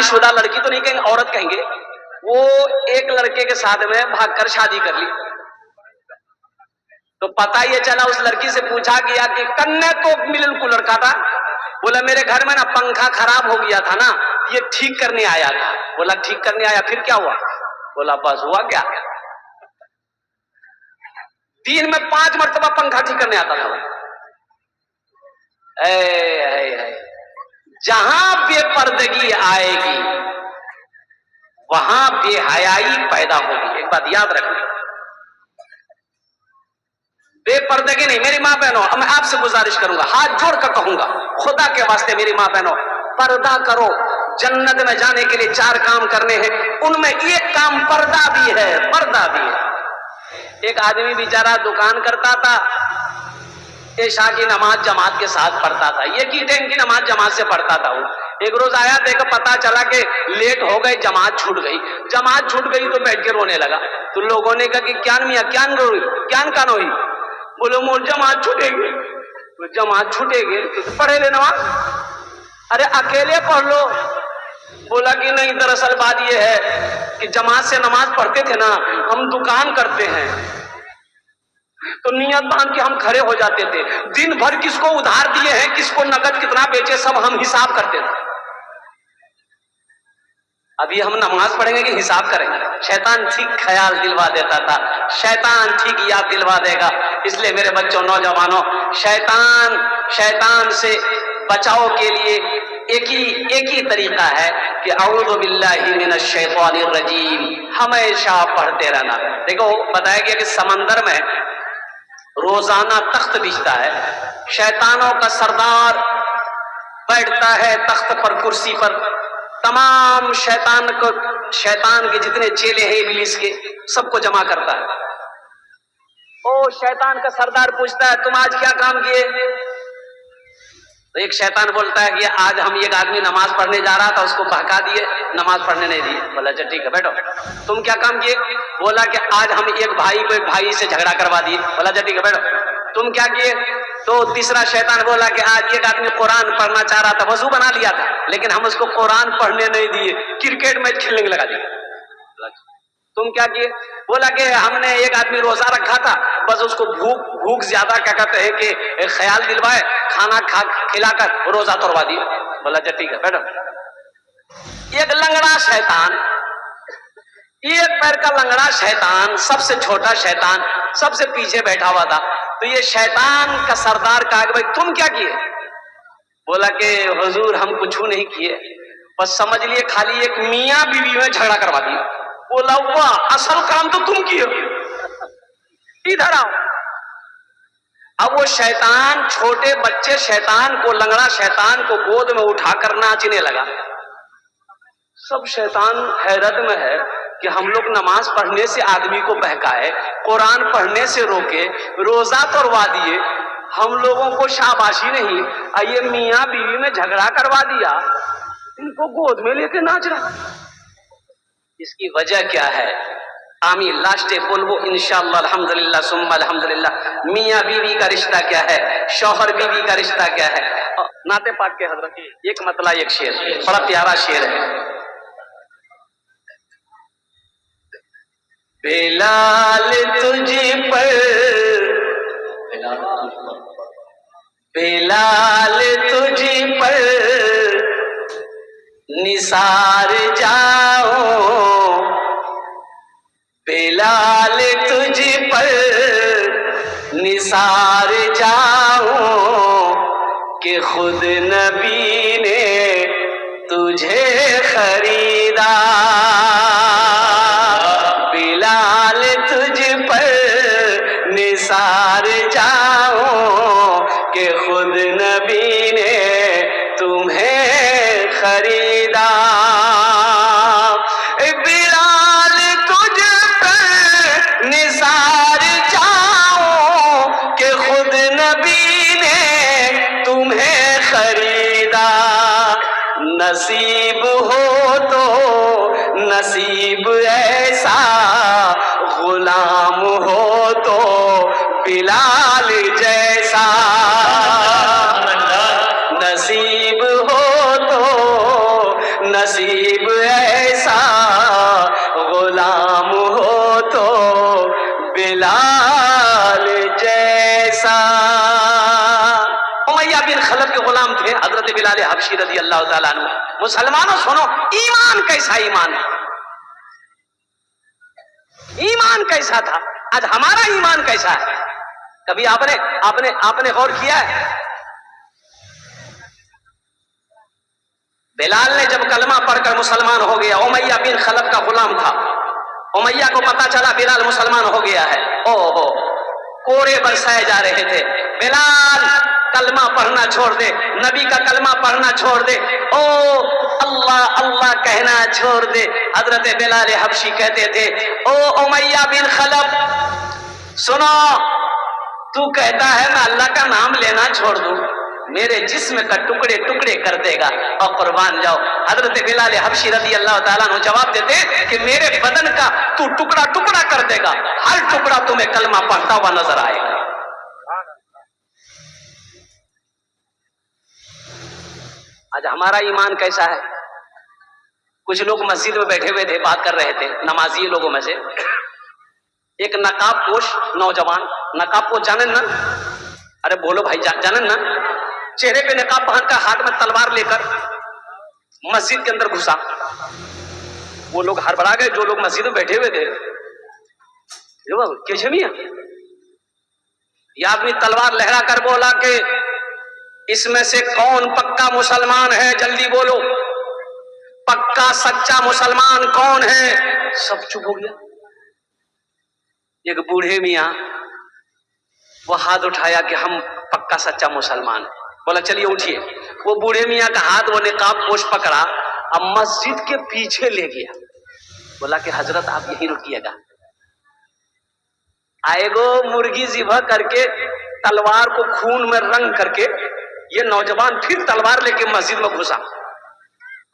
शुदा लड़की तो नहीं कहेंगे, औरत कहेंगे, वो एक लड़के के साथ में भागकर शादी कर ली। तो पता ये चला, उस लड़की से पूछा गया कि कन्या तो मिलन को लड़का था। बोला मेरे घर में ना पंखा खराब हो गया था ना, ये ठीक करने आया था। बोला ठीक करने आया, फिर क्या हुआ? बोला बस हुआ क्या, दिन में 5 मरतबा पंखा ठीक करने आता था। जहां बेपर्दगी आएगी वहां बेहयाई पैदा होगी। एक बात याद रखना, बेपर्दगी नहीं। मेरी मां बहनों, मैं आपसे गुजारिश करूंगा, हाथ जोड़कर कहूंगा, खुदा के वास्ते मेरी मां बहनों, पर्दा करो। जन्नत में जाने के लिए 4 काम करने हैं, उनमें एक काम पर्दा भी है, पर्दा भी है। एक आदमी बेचारा दुकान करता था, इशा की नमाज जमात के साथ पढ़ता था, ये की टाइम की नमाज जमात से पढ़ता था। वो एक रोज आया, देखा पता चला कि लेट हो गए, जमात छूट गई। जमात छूट गई तो बैठ के रोने लगा। तो लोगों ने कहा कि क्या मियां, क्या रोई, क्या कान हुई? बोलो मोर जमात छूटेगी। तो जमात छूटेगी तो पढ़े ले नमाज। अरे अकेले पढ़ लो। बोला कि नहीं, दरअसल बात यह है कि जमात से नमाज पढ़ते थे ना, हम दुकान करते हैं तो नियत बांध के हम खड़े हो जाते थे। दिन भर किसको उधार दिए हैं, किसको नकद कितना बेचे, सब हम हिसाब करते थे। अभी हम नमाज पढ़ेंगे कि हिसाब करेंगे? शैतान ठीक ख्याल दिलवा देता था, शैतान ठीक याद दिलवा देगा। इसलिए मेरे बच्चों, नौजवानों, शैतान से बचाव के लिए एक ही तरीका है कि औज़ु बिल्लाहि मिनश शैतानिर रजीम, हमेशा पढ़ते रहना। देखो बताया गया कि समंदर में रोजाना तख्त बिछता है, शैतानों का सरदार बैठता है तख्त पर, कुर्सी पर, तमाम शैतान के जितने चेले हैं इब्लीस के, सबको जमा करता है। ओ शैतान का सरदार पूछता है, तुम आज क्या काम किए? तो एक शैतान बोलता है कि आज हम एक आदमी नमाज पढ़ने जा रहा था, उसको बहका दिए, नमाज पढ़ने नहीं दिए। बोला अच्छा ठीक है बैठो। तुम क्या काम किए? बोला कि आज हम एक भाई को एक भाई से झगड़ा करवा दिए। बोला अच्छा ठीक है बैठो। तुम क्या किए? तो तीसरा शैतान बोला कि आज एक आदमी कुरान पढ़ना चाह रहा था, वजू बना लिया था, लेकिन हम उसको कुरान पढ़ने नहीं दिए, क्रिकेट मैच खेलने लगा दिया। तुम क्या किए? बोला कि हमने एक आदमी रोजा रखा था, बस उसको भूख ज्यादा क्या कहते हैं कि ख्याल दिलवाए, खाना खिलाकर रोजा तोड़वा दिए। बोला अच्छा ठीक है बैठो। एक लंगड़ा शैतान, एक पैर का लंगड़ा शैतान, सबसे छोटा शैतान, सबसे पीछे बैठा हुआ था। तो ये शैतान का सरदार कहा कि भाई तुम क्या किए? बोला कि हुजूर हम कुछ नहीं किए, बस समझ लिए खाली एक मियां बीवी में झगड़ा करवा दिया। बोला वाह, असल काम तो तुम किए, इधर आओ। अब वो शैतान, छोटे बच्चे शैतान को, लंगड़ा शैतान को गोद में उठाकर नाचने लगा। सब शैतान हैरत में है कि हम लोग नमाज पढ़ने से आदमी को बहकाए, कुरान पढ़ने से रोके, रोजा तोड़वा दिए, हम लोगों को शाबाशी नहीं, ये मियां बीवी में झगड़ा करवा दिया, इनको गोद में लेके नाच रहा। इसकी वजह क्या है? आमी लास्टे बोलबो इंशाअल्लाह, अल्हम्दुलिल्लाह सुम्मा अल्हम्दुलिल्लाह। मियां बीवी का रिश्ता क्या है, शौहर बीवी का रिश्ता क्या है? नाते पाक के हजरत एक मतला एक शेर, बड़ा प्यारा शेर है। बेलाल तुझ पर, बेलाल तुझ पर निसार जाओ, बेलाल तुझ पर निसार जाओ कि खुद नबी ने तुझे खरीदा। बेलाल तुझ पर निसार जाओ कि खुद नबी ने तुम्हें खरीदा। बेलाल तुझ पर निसार जाओ कि खुद नबी ने तुम्हें खरीदा। नसीब हो तो नसीब ऐसा, गुलाम हो तो बिलाल जैसा। नसीब हो तो नसीब नसीब ऐसा गुलाम हो तो बिलाल जैसा। उमैया बिन खलफ के गुलाम थे हजरत बिलाल हबशी रजी अल्लाह ताला अन्हु। मुसलमानों सुनो, ईमान कैसा ईमान है, ईमान कैसा था, आज हमारा ईमान कैसा है। कभी आपने आपने आपने गौर किया है? बिलाल ने जब कलमा पढ़कर मुसलमान हो गया, उमैया बिन खलफ का गुलाम था, उमैया को पता चला बिलाल मुसलमान हो गया है, ओहो कोड़े बरसाए जा रहे थे, बिलाल कलमा पढ़ना छोड़ दे, नबी का कलमा पढ़ना छोड़ दे, ओ अल्लाह अल्लाह कहना छोड़ दे। हजरत बिलाल हबशी कहते थे, ओ उमैया बिन खलफ सुनो, तू कहता है मैं अल्लाह का नाम लेना छोड़ दूं, मेरे जिस्म का टुकड़े टुकड़े कर देगा और कुर्बान जाओ। हजरत बिलाल हबशी रज़ी अल्लाह ताला अन्हु जवाब देते कि मेरे बदन का तू टुकड़ा टुकड़ा कर देगा, हर टुकड़ा तुम्हें कलमा पढ़ता हुआ नजर आएगा। आज हमारा ईमान कैसा है? कुछ लोग मस्जिद में बैठे हुए थे, बात कर रहे थे, नमाजी लोगों में से एक नकाब पोश नौजवान, नकाब पोश जाने ना, अरे बोलो भाई जाने ना, चेहरे पे नकाब पहनकर हाथ में तलवार लेकर मस्जिद के अंदर घुसा। वो लोग हड़बड़ा गए जो लोग मस्जिद में बैठे हुए थे, कैसे मियां? ये आदमी तलवार लहरा कर बोला कि इसमें से कौन पक्का मुसलमान है, जल्दी बोलो, पक्का सच्चा मुसलमान कौन है? सब चुप हो गया। एक बूढ़े मियां वो हाथ उठाया कि हम पक्का सच्चा मुसलमान है। बोला चलिए उठिए। वो बूढ़े मियां का हाथ वो निकाब पोश पकड़ा, अब मस्जिद के पीछे ले गया। बोला कि हजरत आप यहीं रुकिएगा। आएगो मुर्गी ज़िबह करके तलवार को खून में रंग करके ये नौजवान फिर तलवार लेके मस्जिद में घुसा,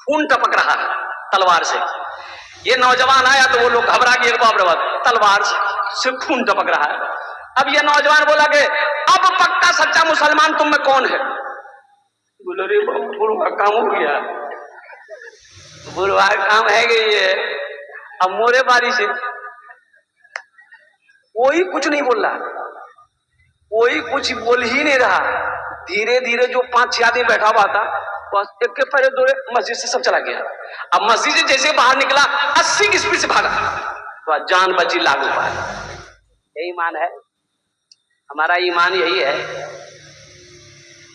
खून टपक रहा है तलवार से। ये नौजवान आया तो वो लोग घबरा गए, बाप रे बाप, तलवार से खून टपक रहा है। अब ये नौजवान बोला कि अब पक्का सच्चा मुसलमान तुम में कौन है? बोलो रे बुढ़वा काम हो गया, बुढ़वा काम है कि ये अब मोरे बारी से कोई कुछ नहीं बोल रहा, कोई कुछ बोल ही नहीं रहा। धीरे धीरे जो 5-6 आदमी बैठा हुआ था बस एक के पैर दौड़े मस्जिद से सब चला गया। अब मस्जिद से जैसे बाहर निकला 80 की स्पीड से भागा तो जान बची लागू पाया। यही ईमान है हमारा, ईमान यही है।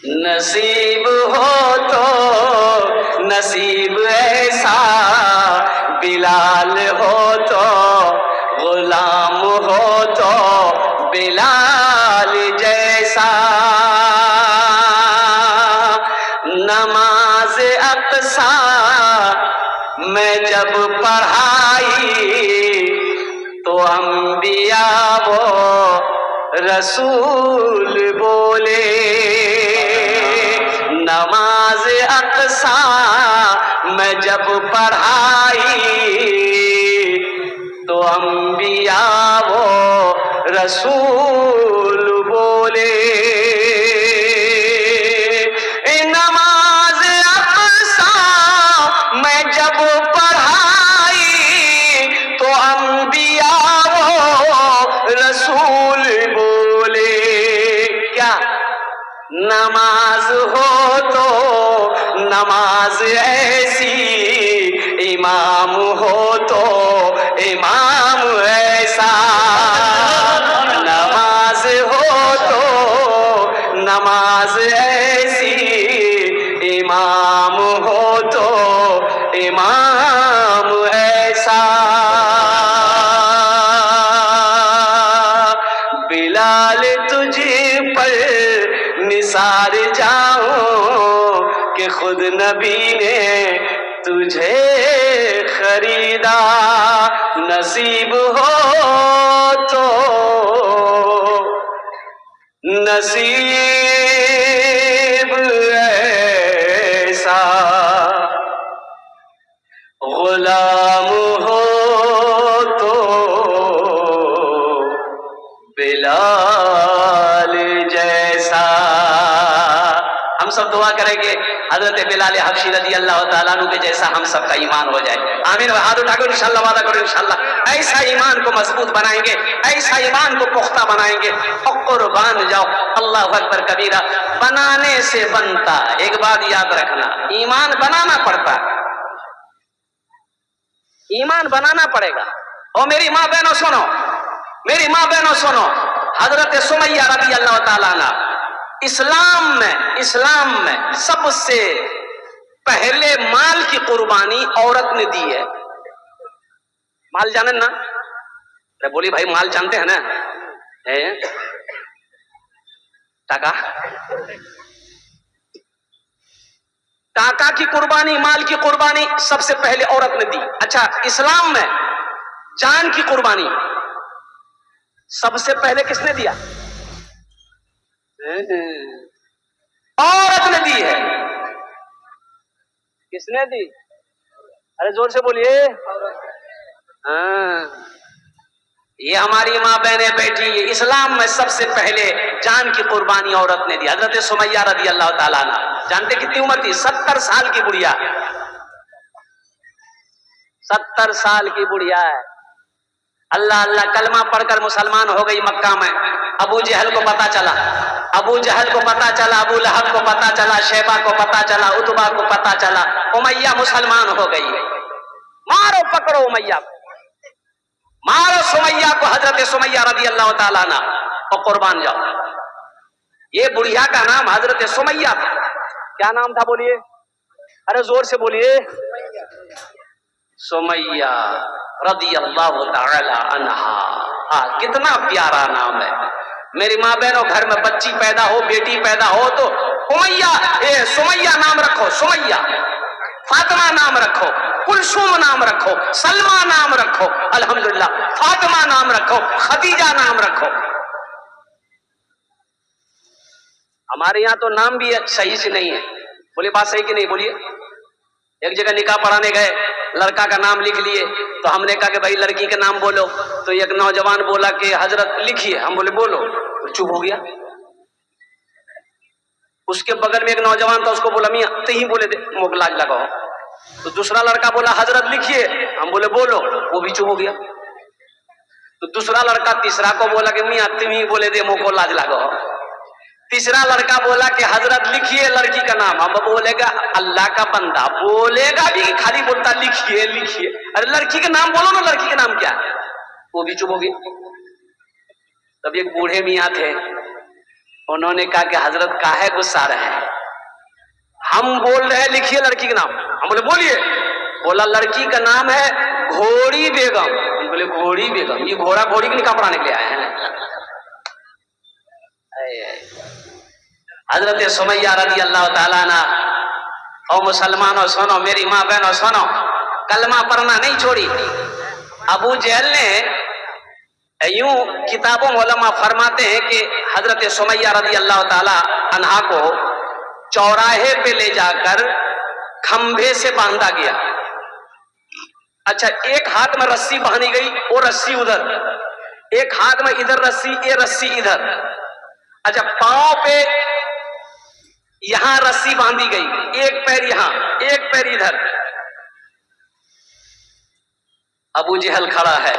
नसीब हो तो नसीब ऐसा बिलाल हो तो गुलाम हो तो बिलाल जैसा। नमाज अक़सा में जब पढ़ाई तो अंबिया वो रसूल बोले। नमाज अक़सा में जब पढ़ाई तो अंबिया वो रसूल बोले। नमाज अक़सा में जब पढ़ाई तो अंबिया वो रसूल बोले। क्या नमाज हो तो नमाज ऐसी, इमाम हो तो इमाम ऐसा। नमाज हो तो नमाज ऐसी, इमाम हो तो इमाम ऐसा। बिलाल तुझे पर निसार जाऊं कि खुद नबी ने तुझे खरीदा। नसीब हो तो नसीब ऐसा गुलाम हो तो बिलाल जैसा। हम सब दुआ करेंगे हजरत बिलाल हबशी रजी अल्लाह ताला अन्हु के जैसा हम सबका ईमान हो जाए। आमीन। हाथ उठा कर इंशाल्लाह वादा करो, इंशाल्लाह ऐसा ईमान को मजबूत बनाएंगे, ऐसा ईमान को पुख्ता बनाएंगे और कुर्बान जाओ। अल्लाह अकबर कबीरा। बनाने से बनता, एक बात याद रखना, ईमान बनाना पड़ता, ईमान बनाना पड़ेगा। और मेरी माँ बहनों सुनो, मेरी माँ बहनों सुनो, हजरत सुमैया रज़ी अल्लाह ताला अन्हा इस्लाम में सबसे पहले माल की कुर्बानी औरत ने दी है। माल जाने ना? अरे बोली भाई माल जानते हैं ना? टाका टाका की कुर्बानी, माल की कुर्बानी सबसे पहले औरत ने दी। अच्छा, इस्लाम में जान की कुर्बानी सबसे पहले किसने दिया? औरत ने दी है। किसने दी? अरे जोर से बोलिए। हाँ, ये हमारी माँ बहनें बैठी है। इस्लाम में सबसे पहले जान की कुर्बानी औरत ने दी। हजरत सुमैया रज़ी अल्लाह ताला अन्हा, जानते कितनी उम्र थी? 70 साल की बुढ़िया, 70 साल की बुढ़िया है। अल्लाह अल्लाह कलमा पढ़कर मुसलमान हो गई मक्का में। अबू जहल को पता चला, अबू जहल को पता चला, अबू लहब को पता चला, शैबा को पता चला, उतबा को पता चला, उमैया मुसलमान हो गई। मारो पकड़ो उमैया, मारो सुमैया को, हजरत सुमैया रज़ी अल्लाह ताला अन्हा, और कुर्बान जाओ। ये बुढ़िया का नाम हजरत सुमैया था। क्या नाम था बोलिए? अरे जोर से बोलिए। सुमैया रज़ी अल्लाह ताला अन्हा। कितना प्यारा नाम है। मेरी माँ बहनों, घर में बच्ची पैदा हो, बेटी पैदा हो तो सुमैया नाम रखो, सुमैया। फातिमा नाम रखो, कुलसूम नाम रखो, सलमा नाम रखो, अल्हम्दुलिल्लाह, फातिमा नाम रखो, खदीजा नाम रखो। हमारे यहाँ तो नाम भी सही से नहीं है। बोलिए बात सही कि नहीं? बोलिए। एक जगह निकाह पढ़ाने गए, लड़का का नाम लिख लिए, तो हमने कहा कि भाई लड़की का नाम बोलो। तो एक नौजवान बोला कि हजरत लिखिए। हम बोले बोलो, तो चुप हो गया। उसके बगल में एक नौजवान था, उसको बोला मियां ते ही बोले दे, मोकलाज लगाओ। तो दूसरा लड़का बोला हजरत लिखिए। हम बोले बोलो, वो भी चुप हो गया। तो दूसरा लड़का तीसरा को बोला कि मियां तुम ही बोले दे, मोको लाज लगाओ। तीसरा लड़का बोला कि हजरत लिखिए लड़की का नाम। अब बोलेगा अल्लाह का बंदा बोलेगा भी कि खाली बोलता लिखिए लिखिए। अरे लड़की का नाम बोलो ना, लड़की का नाम क्या है? वो भी चुप हो गई। तब एक बूढ़े मियाँ थे, उन्होंने कहा कि हजरत काहे गुस्सा रहे हैं? हम बोल रहे हैं लिखिए लड़की का नाम। हम बोले बोलिए। बोला लड़की का नाम है घोड़ी बेगम। हम बोले घोड़ी बेगम? ये घोड़ा घोड़ी के निकाह पढ़ाने के लिए आए हैं? हजरत सुमैया रज़ी अल्लाह ताला अन्हा। और मुसलमानों सुनो, मेरी माँ बहनों सुनो, कलमा पढ़ना नहीं छोड़ी। अबू जहल ने यूं किताबों में उलमा फरमाते हैं कि हजरत सुमैया रज़ी अल्लाह ताला अन्हा को चौराहे पे ले जाकर खंभे से बांधा गया। अच्छा, एक हाथ में रस्सी बांधी गई, वो रस्सी उधर, एक हाथ में इधर रस्सी, ये रस्सी इधर। अच्छा, पांव पे यहां रस्सी बांधी गई, एक पैर यहां, एक पैर इधर। अबू जहल खड़ा है।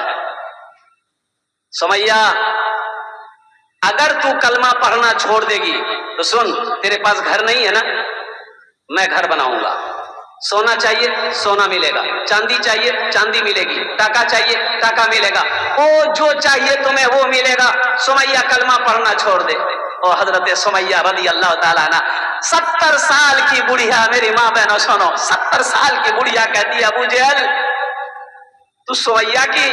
सुमैया, अगर तू कलमा पढ़ना छोड़ देगी तो सुन, तेरे पास घर नहीं है ना, मैं घर बनाऊंगा। सोना चाहिए सोना मिलेगा, चांदी चाहिए चांदी मिलेगी, टाका चाहिए टाका मिलेगा, वो जो चाहिए तुम्हें वो मिलेगा। सुमैया कलमा पढ़ना छोड़ दे। और हजरत सुमैया रज़ी अल्लाह ताला अन्हा 70 साल की बुढ़िया, मेरी माँ बहनों सुनो, 70 साल की बुढ़िया कहती है अबू जहल तू सुमैया की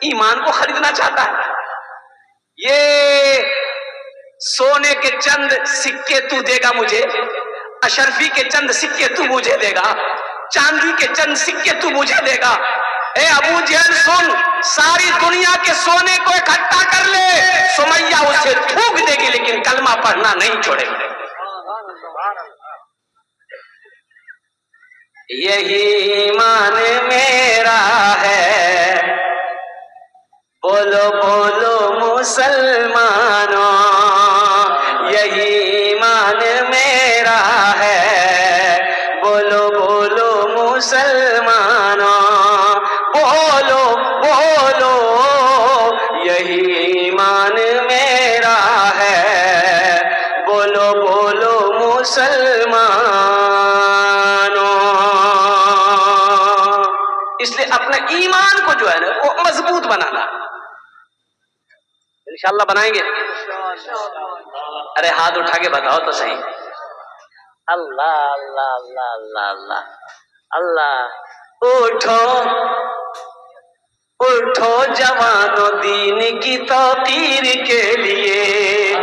ईमान को खरीदना चाहता है? ये सोने के चंद सिक्के तू देगा मुझे, अशरफी के चंद सिक्के तू मुझे देगा, चांदी के चंद सिक्के तू मुझे देगा। ए अबू जहल सुन, सारी दुनिया के सोने को इकट्ठा कर ले, सुमैया उसे थूक देगी लेकिन कलमा पढ़ना नहीं छोड़ेगी। यही ईमान मेरा है, बोलो बोलो मुसलमानों, यही ईमान मेरा है, इसलिए अपने ईमान को जो है ना वो मजबूत बनाना। इंशाअल्लाह बनाएंगे। अरे हाथ उठा के बताओ तो सही। अल्लाह अल्लाह अल्लाह अल्लाह अल्लाह अल्लाह। उठो उठो जवानों दीन की तौकीर के लिए,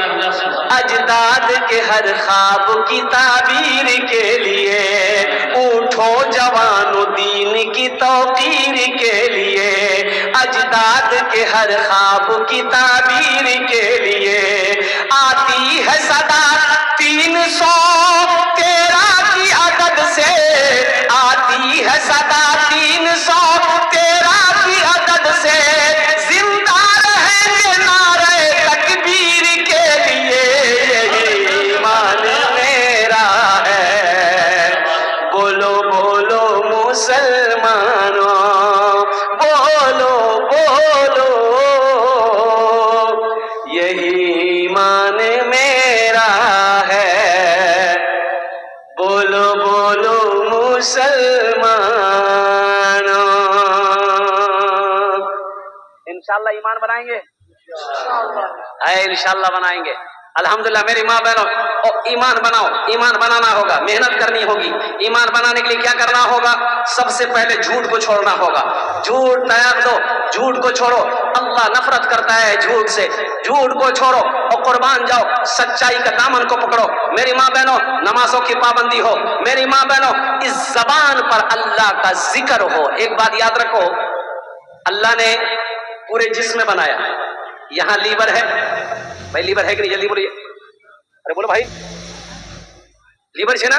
अजदाद के हर ख्वाब की ताबीर के लिए। उठो जवानों दीन की तौकीर के लिए, अजदाद के हर ख्वाब की ताबीर के लिए। आती है सदा 313 की अदद से, आती है सदा 313 की अदद से। जिंदा रहेंगे नारे तकबीर के लिए, यही ईमान मेरा है। बोलो बोलो मुसलमानों, बोलो बोलो, यही ईमान मेरा है। बोलो बोलो मुसलमानों। इंशाअल्लाह ईमान बनाएंगे, इंशाअल्लाह बनाएंगे। अल्हम्दुलिल्लाह मेरी माँ बहनों, ईमान बनाओ। ईमान बनाना होगा, मेहनत करनी होगी। ईमान बनाने के लिए क्या करना होगा? सबसे पहले झूठ को छोड़ना होगा। झूठ त्याग दो, झूठ को छोड़ो। अल्लाह नफरत करता है झूठ से। झूठ को छोड़ो और कुर्बान जाओ, सच्चाई का दामन को पकड़ो। मेरी माँ बहनों, नमाजों की पाबंदी हो। मेरी माँ बहनों, इस जबान पर अल्लाह का जिक्र हो। एक बात याद रखो, अल्लाह ने पूरे जिस्म में बनाया। यहां लीवर है भाई, लीवर है कि नहीं? जल्दी बोलिए। अरे बोलो भाई, लीवर है ना?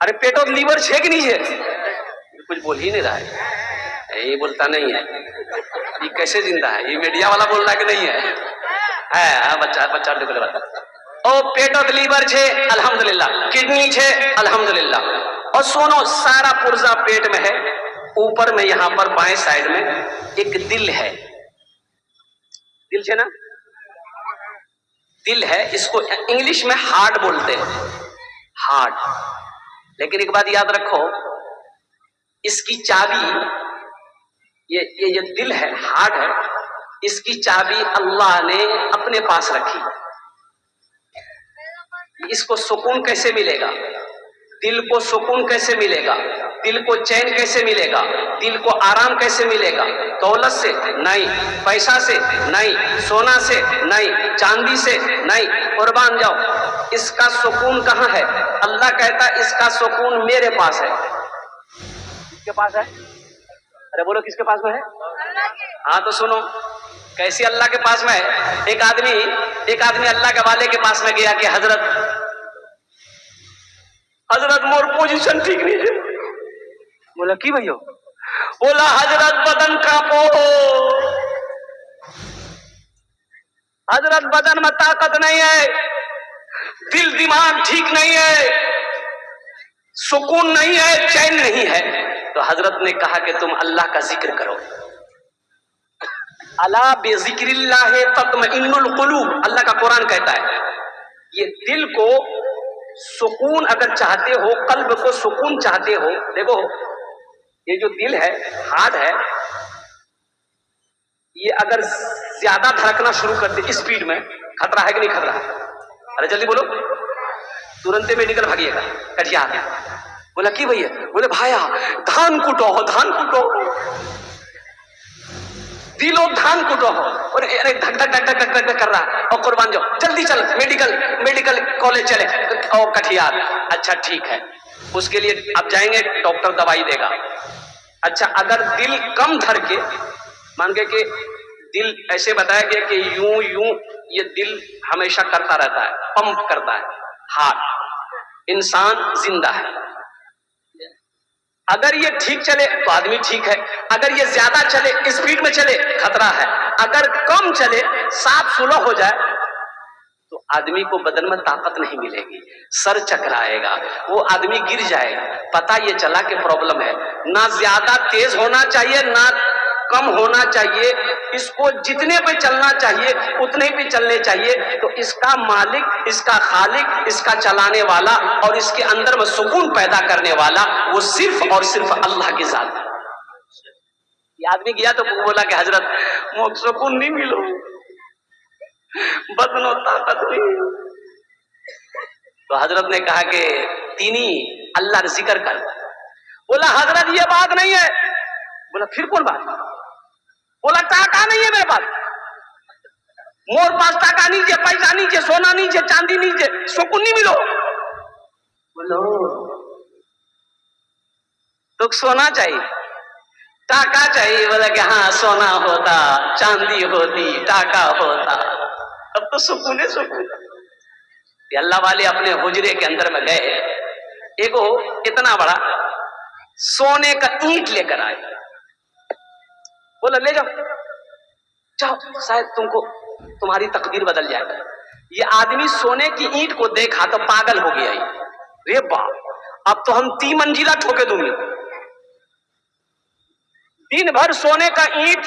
अरे पेटो लीवर है कि नहीं है? कुछ बोल ही नहीं रहा है, ये बोलता नहीं है। ये कैसे जिंदा है? ये मीडिया वाला बोल रहा है कि नहीं है? बच्चा बच्चा ओ पेटो लीवर छे अल्हम्दुलिल्लाह, किडनी छे अल्हम्दुलिल्लाह। और सुनो, सारा पुर्जा पेट में है। ऊपर में यहां पर बाएं साइड में एक दिल है। दिल है ना? दिल है, इसको इंग्लिश में हार्ट बोलते हैं, हार्ट। लेकिन एक बात याद रखो, इसकी चाबी, ये दिल है, हार्ट है, इसकी चाबी अल्लाह ने अपने पास रखी। इसको सुकून कैसे मिलेगा? दिल को सुकून कैसे मिलेगा? दिल को चैन कैसे मिलेगा? दिल को आराम कैसे मिलेगा? दौलत से नहीं, पैसा से नहीं, सोना से नहीं, चांदी से नहीं। कुर्बान जाओ। इसका सुकून कहाँ है? अल्लाह कहता है इसका सुकून मेरे पास है। किसके पास है? अरे बोलो, किसके पास में है? हाँ तो सुनो, कैसी अल्लाह के पास में है? एक आदमी अल्लाह के वाले के पास में गया कि हजरत मोर पोजीशन ठीक नहीं है। बोला की भैया? बोला हजरत बदन कांपो, हजरत बदन में ताकत नहीं है, दिल दिमाग ठीक नहीं है, सुकून नहीं है, चैन नहीं है। तो हजरत ने कहा कि तुम अल्लाह का जिक्र करो। अला बेजिक्रिल्लाह तत्मइन्नुल कुलूब, अल्लाह का कुरान कहता है। ये दिल को सुकून अगर चाहते हो, कल्ब को सुकून चाहते हो, देखो ये जो दिल है, हार्ट है, ये अगर ज्यादा धड़कना शुरू कर दे स्पीड में, खतरा है कि नहीं खतरा? अरे जल्दी बोलो, तुरंत मेडिकल भागिएगा। कटिया बोला की भैया? बोले भाया धान कुटो हो, धान कुटो, दिलो धान कुटो हो। और अरे धक धक धक धक धक कर रहा है। और कुर्बान जाओ, जल्दी चल मेडिकल कॉलेज चले। और कटियार, अच्छा ठीक है, उसके लिए अब जाएंगे, डॉक्टर दवाई देगा। अच्छा अगर दिल कम धर के, मान के कि दिल ऐसे बताया गया कि यूं यूं ये दिल हमेशा करता रहता है, पंप करता है, हार्ट, इंसान जिंदा है। अगर ये ठीक चले तो आदमी ठीक है, अगर ये ज्यादा चले, स्पीड में चले, खतरा है। अगर कम चले, साफ सुलह हो जाए, तो आदमी को बदन में ताकत नहीं मिलेगी, सर चकराएगा, वो आदमी गिर जाएगा। पता ये चला कि प्रॉब्लम है। ना ज्यादा तेज होना चाहिए, ना कम होना चाहिए, इसको जितने पे चलना चाहिए उतने पे चलने चाहिए। तो इसका मालिक, इसका खालिक, इसका चलाने वाला और इसके अंदर में सुकून पैदा करने वाला वो सिर्फ और सिर्फ अल्लाह की जात है। ये आदमी गया तो बोला कि हजरत मुझ सुकून नहीं मिलो, बदनो ताकत नहीं। तो हजरत ने कहा कि तीनी अल्लाह का जिक्र कर। बोला हजरत ये बात नहीं है। बोला फिर कौन बात? बोला टाका नहीं है मेरे पास, मोर पास टाका नहीं है, पैसा नहीं है, सोना नहीं है, चांदी नहीं है, सुकून नहीं मिलो। बोलो तो सोना चाहिए, टाका चाहिए। बोला कि हाँ सोना होता, चांदी होती, टाका होता, तब तो सुकून है सुकून। अल्लाह वाले अपने हुजरे के अंदर में गए, एगो इतना बड़ा सोने का ईंट लेकर आए। बोला ले जाओ, जाओ शायद तुमको तुम्हारी तकदीर बदल जाएगा। ये आदमी सोने की ईंट को देखा तो पागल हो गया। रे बाप, अब तो हम 3 मंजिला ठोके दूंगे। दिन भर सोने का ईंट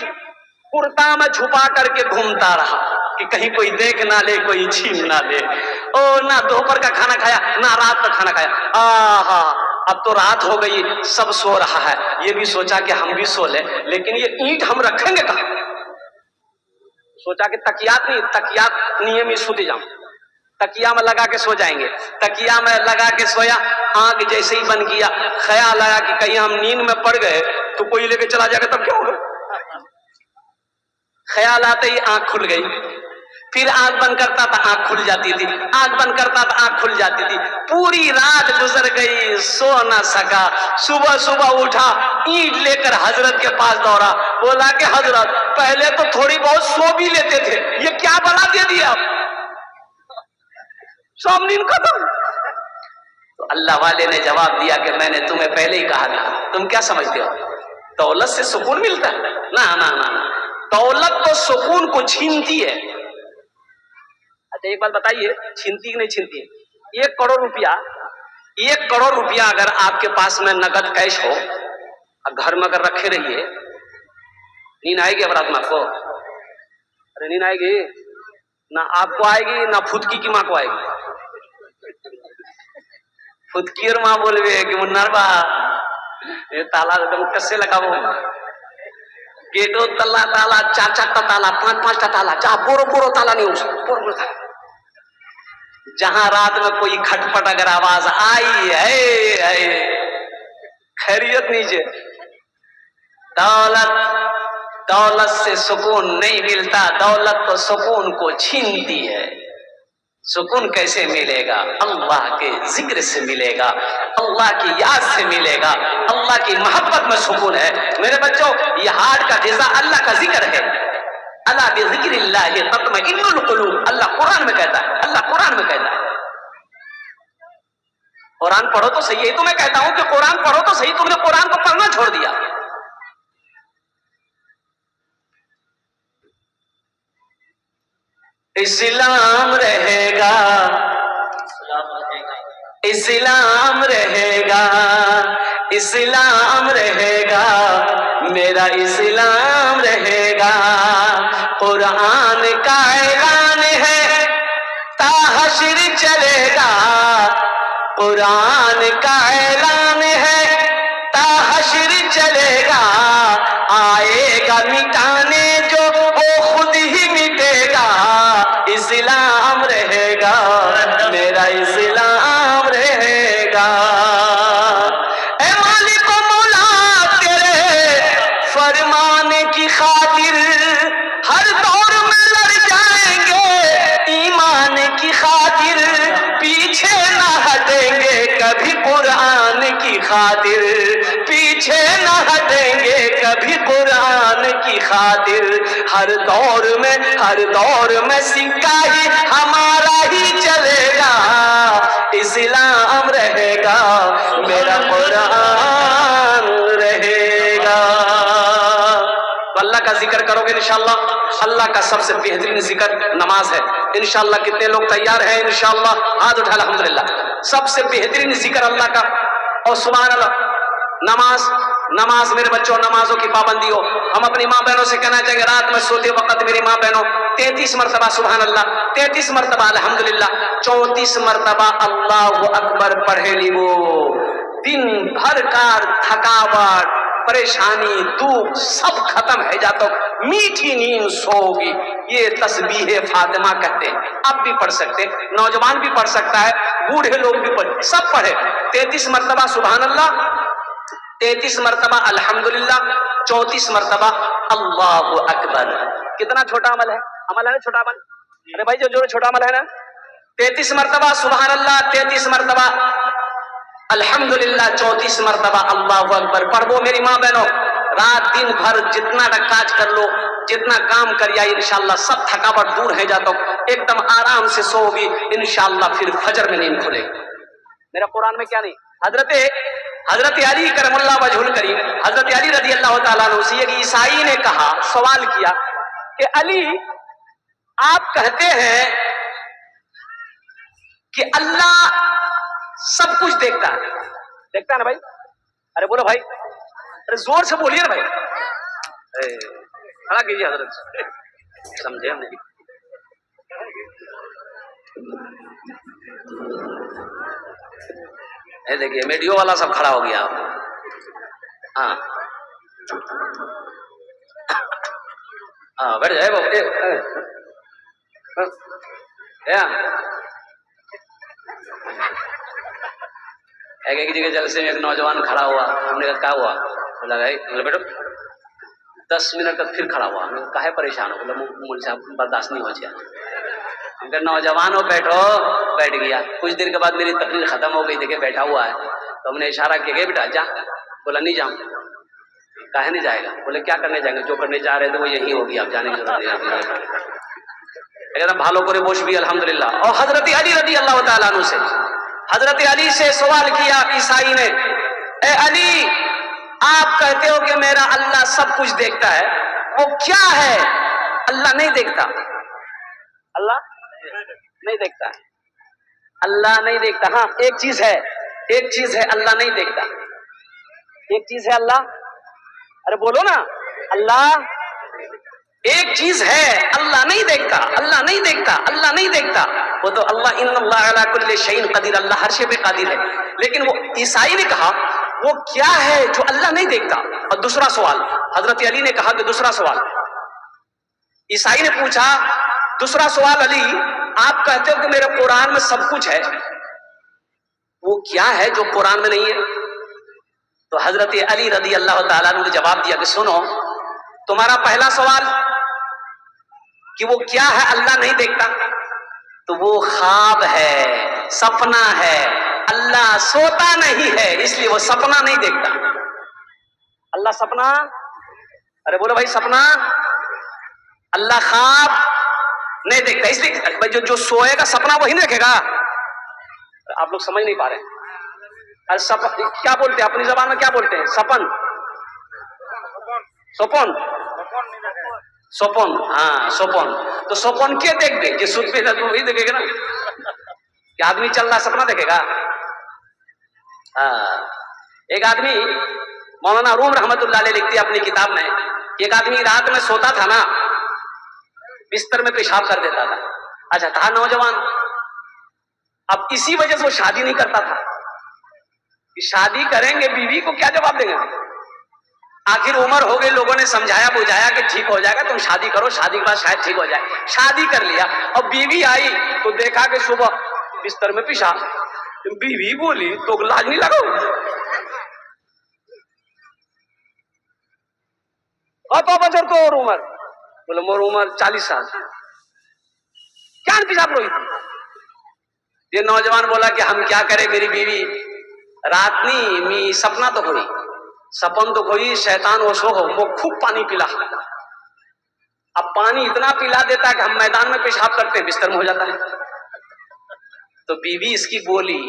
कुर्ता में छुपा करके घूमता रहा कि कहीं कोई देख ना ले, कोई छीन ना ले। ओ ना दोपहर का खाना खाया, ना रात का खाना खाया। आहा, अब तो रात हो गई, सब सो रहा है। ये भी सोचा कि हम भी सो ले, लेकिन ये ईंट हम रखेंगे कहां? सोचा कि तकियात नहीं, तकियात नियम ही सोते जाऊं, तकिया में लगा के सो जाएंगे। तकिया में लगा के सोया, आंख जैसे ही बंद किया, ख्याल आया कि कहीं हम नींद में पड़ गए तो कोई लेके चला जाएगा तब क्या होगा। ख्याल आते ही आंख खुल गई, फिर आंख बंद करता था आंख खुल जाती थी, आंख बंद करता था आंख खुल जाती थी। पूरी रात गुजर गई, सो ना सका। सुबह सुबह उठा, ईंट लेकर हजरत के पास दौड़ा। बोला कि हजरत पहले तो थोड़ी बहुत सो भी लेते थे, ये क्या बला दे दिया आप, सब नींद खत्म। तो अल्लाह वाले ने जवाब दिया कि मैंने तुम्हें पहले ही कहा था, तुम क्या समझते हो दौलत से सुकून मिलता है? ना ना ना ना, दौलत तो सुकून को छीनती है। अच्छा एक बात बताइए, छीनती कि नहीं छीनती है? 1 करोड़ रुपया, 1 करोड़ रुपया अगर आपके पास में नगद कैश हो, घर में अगर रखे रहिए, नींद आएगी अब रात में आपको? अरे नींद आएगी ना, आपको आएगी ना फुदकी की माँ को आएगी। फुदकी और माँ बोलवे कि मुन्नार बा ये ताला एकदम कैसे लगाओ, गेटो तल्ला ताला, 4-4 ताला, 5-5 ताला, जहां बोरो बोरो ताला नहीं, उस बोरो ताला। जहां रात में कोई खटपट अगर आवाज आई है, खैरियत नीचे। दौलत से सुकून नहीं मिलता, दौलत तो सुकून को छीनती है। सुकून कैसे मिलेगा? अल्लाह के जिक्र से मिलेगा, अल्लाह की याद से मिलेगा, अल्लाह की मोहब्बत में सुकून है। मेरे बच्चों, ये हार्ट का ग़िज़ा अल्लाह का जिक्र है। अला बिज़िक्रिल्लाहि तत्मइन्नुल क़ुलूब, अल्लाह कुरान में कहता है, अल्लाह कुरान में कहता है। कुरान पढ़ो तो सही, है तो मैं कहता हूं कि कुरान पढ़ो तो सही, तुमने कुरान को पढ़ना छोड़ दिया। इस्लाम रहेगा, इस्लाम रहेगा, इस्लाम रहेगा, मेरा इस्लाम रहेगा। कुरान का ऐलान है ता हश्र चलेगा, कुरान का ऐलान है ता हश्र चलेगा। आएगा मिटाने जो वो खुद ही मिटेगा। इस्लाम रहेगा, मेरा इस्लाम रहेगा। ए मालिक मौला तेरे फरमाने की खातिर हर दौर में लड़ जाएंगे, ईमान की खातिर पीछे ना हटेंगे कभी, कुरान की खातिर पीछे ना हटेंगे कभी, कुरान की खातिर। हर दौर में सिक्का ही हमारा ही चलेगा। इस्लाम रहेगा, मेरा कुरान रहेगा। तो अल्लाह का जिक्र करोगे इंशाअल्लाह। अल्लाह का सबसे बेहतरीन जिक्र नमाज है। इंशाअल्लाह कितने लोग तैयार हैं? इंशाअल्लाह हाथ उठा, अल्हम्दुलिल्लाह। सबसे बेहतरीन जिक्र अल्लाह का, और सुभान अल्लाह। नमाज मेरे बच्चों, नमाजों की पाबंदी हो। हम अपनी माँ बहनों से कहना चाहेंगे, रात में सोते वक्त मेरी माँ बहनों 33 मरतबा सुभान अल्लाह, 33 मरतबा अल्हम्दुलिल्लाह, 34 मरतबा अल्लाहु अकबर पढ़े लीबो। दिन भर का थकावट, परेशानी दुख सब खत्म है जातो, मीठी नींद सोगी। ये तस्बीह फातिमा कहते हैं। आप भी पढ़ सकते, नौजवान भी पढ़ सकता है, बूढ़े लोग भी पढ़, सब पढ़े। 33 मरतबा सुभान अल्लाह, 33 मरतबा अल्हम्दुलिल्लाह, 34 मरतबा अल्लाहु अकबर। कितना छोटा अमल है, अमल है ना छोटा अमल। अरे भाई जो छोटा अमल है ना, 33 मरतबा सुभान अल्लाह, 33 मरतबा अल्हम्दुलिल्लाह, 34 मरतबा अल्लाहु अकबर पढ़ो। मेरी माँ बहनों, रात दिन भर जितना काज कर लो, जितना काम करिए, इंशाअल्लाह सब थकावट दूर है जाता, एकदम आराम से सोओगी इंशाअल्लाह, फिर फजर में नींद खुलेगी। मेरा कुरान में क्या नहीं, हजरत अली करमुल्लाह वजहुल करीम, हजरत अली रजी अल्लाह ताला अन्हु से एक ईसाई ने कहा, सवाल किया कि अली आप कहते हैं कि अल्लाह सब कुछ देखता है, देखता है ना भाई? अरे बोलो भाई, अरे जोर से बोलिए ना भाई, खड़ा कीजिए हजरत, समझे हमने। देखिए मीडियो वाला सब खड़ा हो गया। हाँ हाँ, बैठ जाए बाबू। एक जगह जलसे में एक नौजवान खड़ा हुआ, हमने कहा क्या हुआ? बोला भाई, बोले बेटो 10 मिनट तक फिर खड़ा हुआ। हमने कहा परेशान हो? बोला मुझे साहब बर्दाश्त नहीं हो गया। हमने नौजवान हो बैठो, बैठ गया। कुछ देर के बाद मेरी तकरीर खत्म हो गई, देखे बैठा हुआ है, तो हमने इशारा किया बेटा जा। बोला नहीं जाऊँ। काहे नहीं जाएगा? बोले क्या करने जाएंगे, जो करने जा रहे थे वो यही होगी, आप जाने की जरूरत नहीं। एकदम भालो करे बोश भी अल्हम्दुलिल्लाह। और हजरत अली रजी अल्लाह ताला अन्हु से, हजरत अली से सवाल किया ईसाई ने, ए अली आप कहते हो कि मेरा अल्लाह सब कुछ देखता है, वो क्या है? अल्लाह नहीं देखता, अल्लाह नहीं देखता है, अल्लाह नहीं देखता। हाँ एक चीज है, एक चीज है अल्लाह नहीं देखता, एक चीज है अल्लाह, अरे बोलो ना, अल्लाह एक चीज है, अल्लाह नहीं देखता, अल्लाह नहीं देखता, अल्लाह नहीं देखता। वो तो अल्लाह इन्नल्लाह अला कुल्ली शैइन कदीर, अल्लाह हर शे पे कादिर है। लेकिन वो ईसाई ने कहा वो क्या है जो अल्लाह नहीं देखता? और दूसरा सवाल हजरत अली ने कहा कि दूसरा सवाल, ईसाई ने पूछा दूसरा सवाल, अली आप कहते हो कि मेरे कुरान में सब कुछ है, वो क्या है जो कुरान में नहीं है? तो हजरत अली रजी अल्लाह ताला अन्हु ने जवाब दिया कि सुनो, तुम्हारा पहला सवाल कि वो क्या है अल्लाह नहीं देखता, तो वो ख्वाब है, सपना है। अल्लाह सोता नहीं है, इसलिए वो सपना नहीं देखता। अल्लाह सपना, अरे बोलो भाई सपना, अल्लाह ख्वाब नहीं देखता, इसलिए जो सोएगा सपना वही नहीं देखेगा। आप लोग समझ नहीं पा रहे। अरे सपन क्या बोलते हैं, अपनी जबान में क्या बोलते हैं? सपन, सोपन, सोपन, हाँ सोपन। तो सोपन के देख दे, जो सुध पे तो वही देखेगा ना। क्या आदमी चल रहा सपना देखेगा? एक आदमी मौलाना रूम रहमतुल्लाह अलैह लिखती है अपनी किताब में, एक आदमी रात में सोता था ना, बिस्तर में पेशाब कर देता था। अच्छा था नौजवान, अब इसी वजह से वो शादी नहीं करता था कि शादी करेंगे बीवी को क्या जवाब देंगे। आखिर उम्र हो गई, लोगों ने समझाया बुझाया कि ठीक हो जाएगा, तुम शादी करो, शादी के बाद शायद ठीक हो जाए। शादी कर लिया, और बीवी आई तो देखा कि सुबह बिस्तर में पेशाब। बीवी बोली तो लाज नहीं लगा? तो बचर तो और उम्र, बोले मोर उम्र 40 साल, क्या पेशाब रोई? ये नौजवान बोला कि हम क्या करें, मेरी बीवी रात नहीं मी सपना तो कोई सपन तो कोई शैतान वो सो हो, वो खूब पानी पिला। अब पानी इतना पिला देता है कि हम मैदान में पेशाब करते हैं, बिस्तर में हो जाता है। तो बीवी इसकी बोली,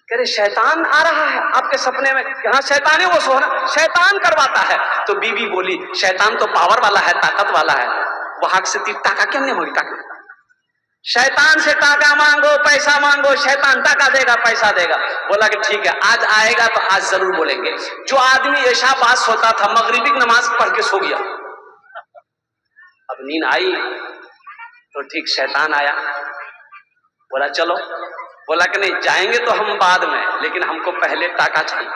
कह रहे शैतान आ रहा है आपके सपने में? हाँ शैतान है वो सोना, शैतान करवाता है। तो बीवी बोली शैतान तो पावर वाला है, ताकत वाला है, वहां से टाका क्यों नहीं होगी? टाका, शैतान से टाका मांगो, पैसा मांगो, शैतान टाका देगा, पैसा देगा। बोला कि ठीक है, आज आएगा तो आज जरूर बोलेंगे। जो आदमी ऐशा बात सोता था, मगरिबी की नमाज पढ़ के सो गया। अब नींद आई तो ठीक शैतान आया, बोला चलो। बोला कि नहीं जाएंगे तो हम बाद में, लेकिन हमको पहले टाका चाहिए।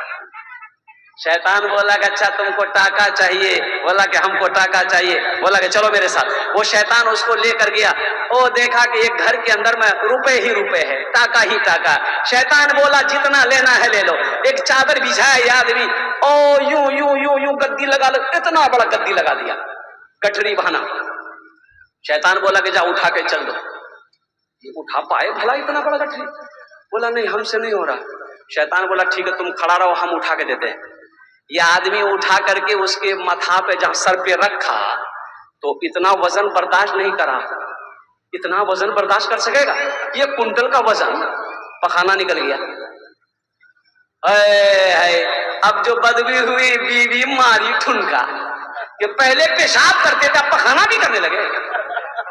शैतान बोला कि अच्छा तुमको टाका चाहिए, बोला कि हमको टाका चाहिए, बोला कि चलो मेरे साथ। वो शैतान उसको लेकर गया, वो देखा कि एक घर के अंदर में रुपए ही रुपए है, टाका ही टाका। शैतान बोला जितना लेना है ले लो। एक चादर बिछाया ये आदमी, ओ यूं यूं यूं यूं गद्दी लगा लो, इतना बड़ा गद्दी लगा दिया, गठरी बहाना। शैतान बोला कि जा उठा के चल दो। ये उठा पाए भला इतना बड़ा गठरी? बोला नहीं हमसे नहीं हो रहा। शैतान बोला ठीक है तुम खड़ा रहो, हम उठा के देते हैं। यह आदमी उठा करके उसके माथा पे जहां सर पे रखा तो इतना वजन बर्दाश्त नहीं करा। इतना वजन बर्दाश्त कर सकेगा? ये कुंटल का वजन, पखाना निकल गया। अब जो बदबू हुई बीवी मारी ठुनका कि पहले पेशाब करते थे अब पखाना भी करने लगे।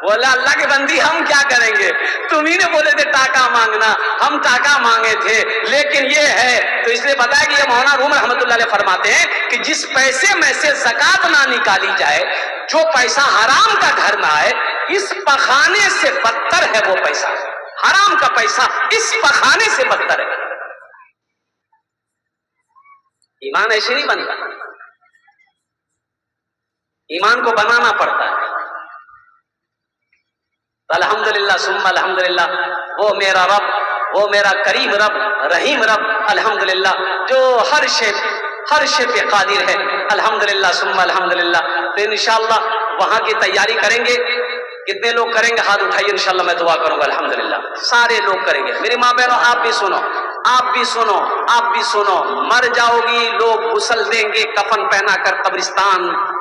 बोला अल्लाह के बंदी हम क्या करेंगे, तुम ही ने बोले थे टाका मांगना, हम टाका मांगे थे। लेकिन ये है तो इसलिए बताया कि ये मौलाना रूम रहमतुल्लाह अलैह फरमाते हैं कि जिस पैसे में से ज़कात ना निकाली जाए, जो पैसा हराम का घर में आए, इस पखाने से बदतर है वो पैसा। हराम का पैसा इस पखाने से बदतर है। ईमान ऐसे नहीं बनता, ईमान को बनाना पड़ता है। अल्हम्दुलिल्लाह सुम्मा अल्हम्दुलिल्लाह, वो मेरा रब, वो मेरा करीम रब, रहीम रब, अल्हम्दुलिल्लाह, जो हर शे पे कादिर है। अल्हम्दुलिल्लाह सुम्मा अल्हम्दुलिल्लाह। तो इंशाअल्लाह वहां की तैयारी करेंगे। कितने लोग करेंगे हाथ उठाइए, इंशाअल्लाह मैं दुआ करूंगा। अल्हम्दुलिल्लाह सारे लोग करेंगे। मेरी माँ बहनों आप भी सुनो, आप भी सुनो, आप भी सुनो। मर जाओगी, लोग गुस्ल देंगे, कफन पहनाकर कब्रिस्तान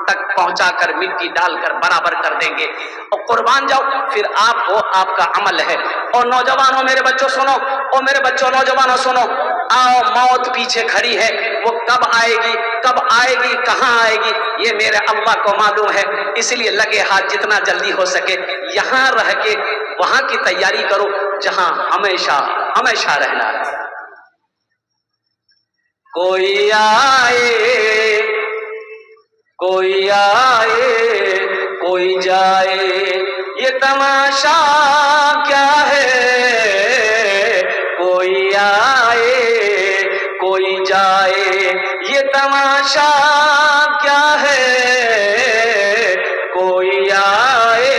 तक पहुंचाकर मिट्टी डालकर बराबर कर देंगे और कुर्बान जाओ, फिर आप हो, आपका अमल है। और नौजवानों मेरे बच्चों सुनो, और मेरे बच्चों नौजवानों सुनो, आओ मौत पीछे खड़ी है, वो कब आएगी, कब आएगी, कहां आएगी, ये मेरे अल्लाह को मालूम है। इसलिए लगे हाथ जितना जल्दी हो सके यहां रह के वहां की तैयारी करो जहां हमेशा हमेशा रहना है। कोई आए कोई आए कोई जाए, ये तमाशा क्या है। कोई आए कोई जाए, ये तमाशा क्या है। कोई आए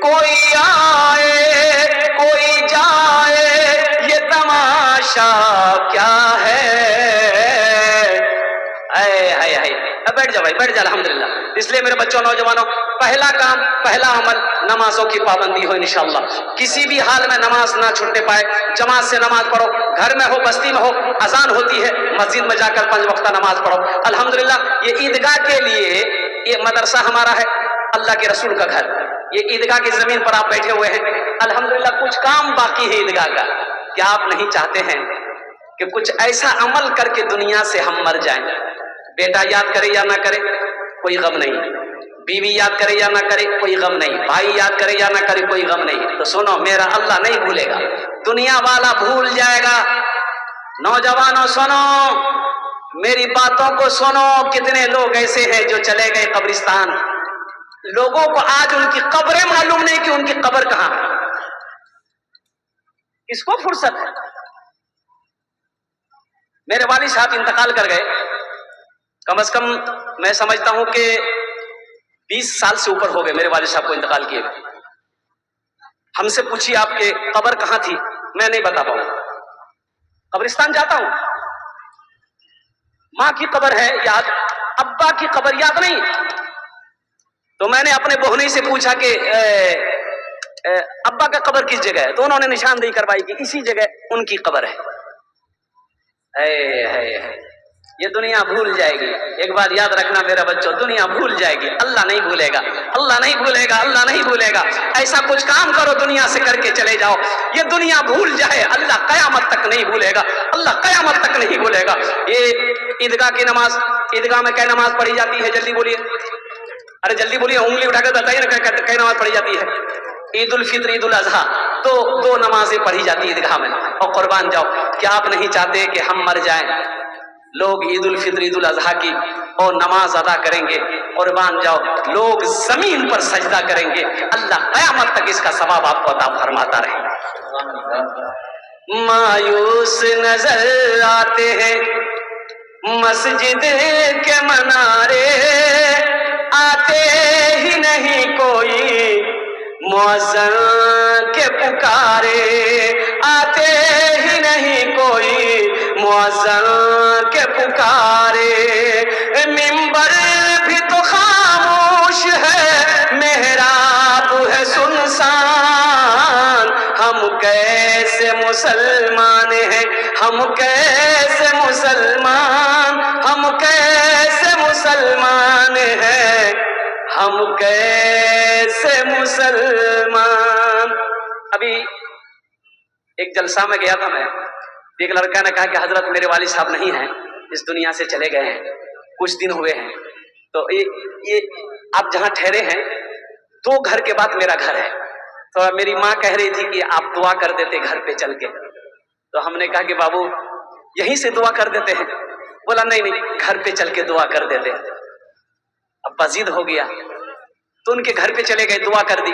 कोई जाए, ये तमाशा क्या है। बैठ जा भाई, बैठ जा। अल्हम्दुलिल्लाह। इसलिए मेरे बच्चों नौजवानों, पहला काम, पहला अमल नमाजों की पाबंदी हो इंशाअल्लाह। किसी भी हाल में नमाज ना छूटने पाए, जमात से नमाज पढ़ो, घर में हो बस्ती में हो, अजान होती है मस्जिद में जाकर 5 वक्त नमाज पढ़ो। अल्हम्दुलिल्लाह ये ईदगाह के लिए, ये मदरसा हमारा है, अल्लाह के रसूल का घर, ये ईदगाह की जमीन पर आप बैठे हुए हैं। अल्हम्दुलिल्लाह कुछ काम बाकी है ईदगाह का। क्या आप नहीं चाहते हैं कि कुछ ऐसा अमल करके दुनिया से हम मर जाएं? बेटा याद करे या ना करे कोई गम नहीं, बीवी याद करे या ना करे कोई गम नहीं, भाई याद करे या ना करे कोई गम नहीं। तो सुनो, मेरा अल्लाह नहीं भूलेगा, दुनिया वाला भूल जाएगा। नौजवानों सुनो, मेरी बातों को सुनो। कितने लोग ऐसे हैं जो चले गए कब्रिस्तान, लोगों को आज उनकी कब्रें मालूम नहीं कि उनकी कब्र कहां है। इसको फुर्सत है। मेरे वालिद साहब इंतकाल कर गए, कम से कम मैं समझता हूं कि 20 साल से ऊपर हो गए मेरे वालिद साहब को इंतकाल किए। हमसे पूछिए आपके कब्र कहां थी, मैं नहीं बता पाऊंगा। कब्रिस्तान जाता हूं, मां की कब्र है याद, अब्बा की कब्र याद नहीं। तो मैंने अपने बोहनी से पूछा कि अब्बा का कब्र किस जगह है, तो उन्होंने निशानदेही करवाई कि इसी जगह उनकी कब्र है। ये दुनिया भूल जाएगी। एक बात याद रखना मेरा बच्चों, दुनिया भूल जाएगी, अल्लाह नहीं भूलेगा, अल्लाह नहीं भूलेगा, अल्लाह नहीं भूलेगा। ऐसा कुछ काम करो दुनिया से करके चले जाओ, ये दुनिया भूल जाए, अल्लाह कयामत तक नहीं भूलेगा, अल्लाह कयामत तक नहीं भूलेगा। ये ईदगाह की नमाज, ईदगाह में क्या नमाज पढ़ी जाती है, जल्दी बोलिए, अरे जल्दी बोलिए, उंगली उठाकर बताइए ना क्या नमाज पढ़ी जाती है। ईद उल फित्र, ईद उल अजहा, तो 2 नमाजें पढ़ी जाती है ईदगाह में। और कुर्बान जाओ, क्या आप नहीं चाहते कि हम मर जाएं? लोग ईद उल फित्र, ईद उल अजहा की और नमाज अदा करेंगे, कुर्बान जाओ, लोग जमीन पर सजदा करेंगे, अल्लाह कयामत तक इसका सवाब आपको अता फरमाता रहे। मायूस नजर आते हैं, मस्जिद के मनारे आते ही नहीं कोई, मुअज्जिन के पुकारे आते ही नहीं कोई, मुअज्जिन के पुकारे। मिंबर भी तो खामोश है, मेहराब है सुनसान। हम कैसे मुसलमान हैं, हम कैसे मुसलमान, हम कैसे मुसलमान हैं, हम कैसे मुसलमान। अभी एक जलसा में गया था मैं, एक लड़का ने कहा कि हजरत मेरे वालिद साहब नहीं हैं, इस दुनिया से चले गए हैं, कुछ दिन हुए हैं। तो ये आप जहां ठहरे हैं 2 घर के बाद मेरा घर है। तो मेरी माँ कह रही थी कि आप दुआ कर देते घर पे चल के। तो हमने कहा कि बाबू यहीं से दुआ कर देते हैं। बोला नहीं नहीं, घर पे चल के दुआ कर देते। अब बजीद हो गया तो उनके घर पे चले गए, दुआ कर दी।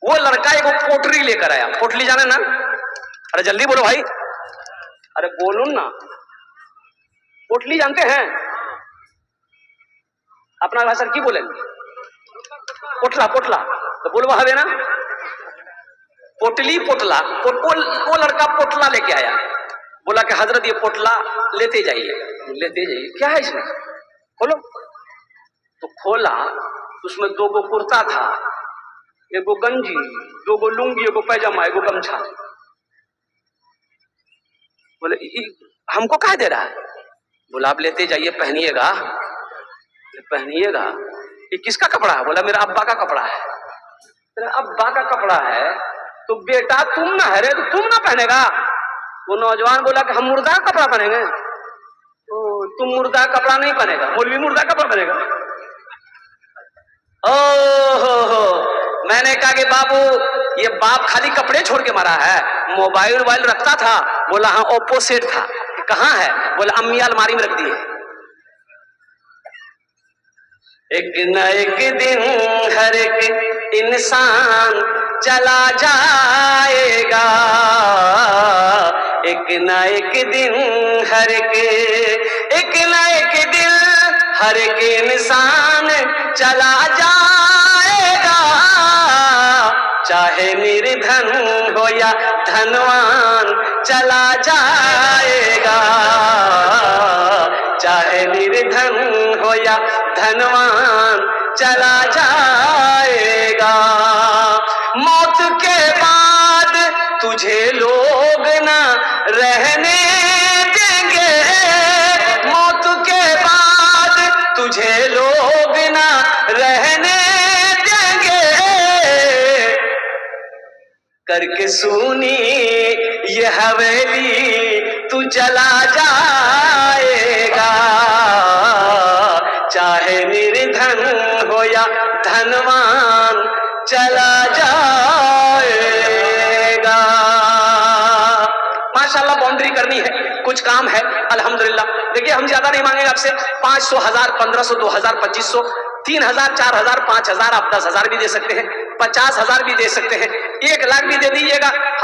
वो लड़का एक पोटली लेकर आया। पोटली जाने ना? अरे जल्दी बोलो भाई, अरे बोलो ना। पोटली जानते हैं? अपना भाषा की बोलेंगे? पोटला पोटला तो बोलो है ना, पोटली पोटला। वो लड़का पोटला लेके आया। बोला कि हजरत ये पोटला लेते जाइए। लेते जाइए, क्या है इसमें? खोलो। तो खोला, उसमें 2 गो कुर्ता था, 1 गो गंजी, 2 गो लुंगी, 1 गो पैजामा, 1 गो गमछा। बोले हमको कहा दे रहा है? बोला आप लेते जाइए, पहनिएगा पहनिएगा। ये किसका कपड़ा है? बोला मेरा अब्बा का कपड़ा है। तेरा अब्बा का कपड़ा है तो बेटा तुम ना है रे, तो तुम ना पहनेगा? वो नौजवान बोला कि हम मुर्दा का कपड़ा पहनेंगे। तो तुम मुर्दा का कपड़ा नहीं पहनेगा, मौलवी मुर्दा का कपड़ा पहनेगा। ओहो, मैंने कहा कि बाबू ये बाप खाली कपड़े छोड़ के मरा है, मोबाइल रखता था। बोला हाँ ऑपोजिट था। कहाँ है? बोला अम्मी अलमारी में रख दी है। एक न एक दिन हर एक इंसान चला जाएगा, एक न एक दिन हर एक न एक दिन हर एक इंसान चला जाएगा। चाहे निर्धन हो या धनवान चला जाएगा, चाहे निर्धन हो या धनवान चला जाएगा। मौत के बाद तुझे लोग ना रहने देंगे, मौत के बाद तुझे लोग ना रहने देंगे। करके सुनी ये हवेली तू चला जाएगा, चाहे निर्धन हो या धनवान चला जाएगा। माशाल्लाह बाउंड्री करनी है, कुछ काम है अल्हम्दुलिल्लाह। देखिए हम ज्यादा नहीं मांगेंगे आपसे, 500, 1000, 1500, 2000, 2500, 3000, 4000, 5000, आप 10,000 भी दे सकते हैं, 50,000 भी दे सकते हैं, 1 लाख भी दे दीजिएगा। हम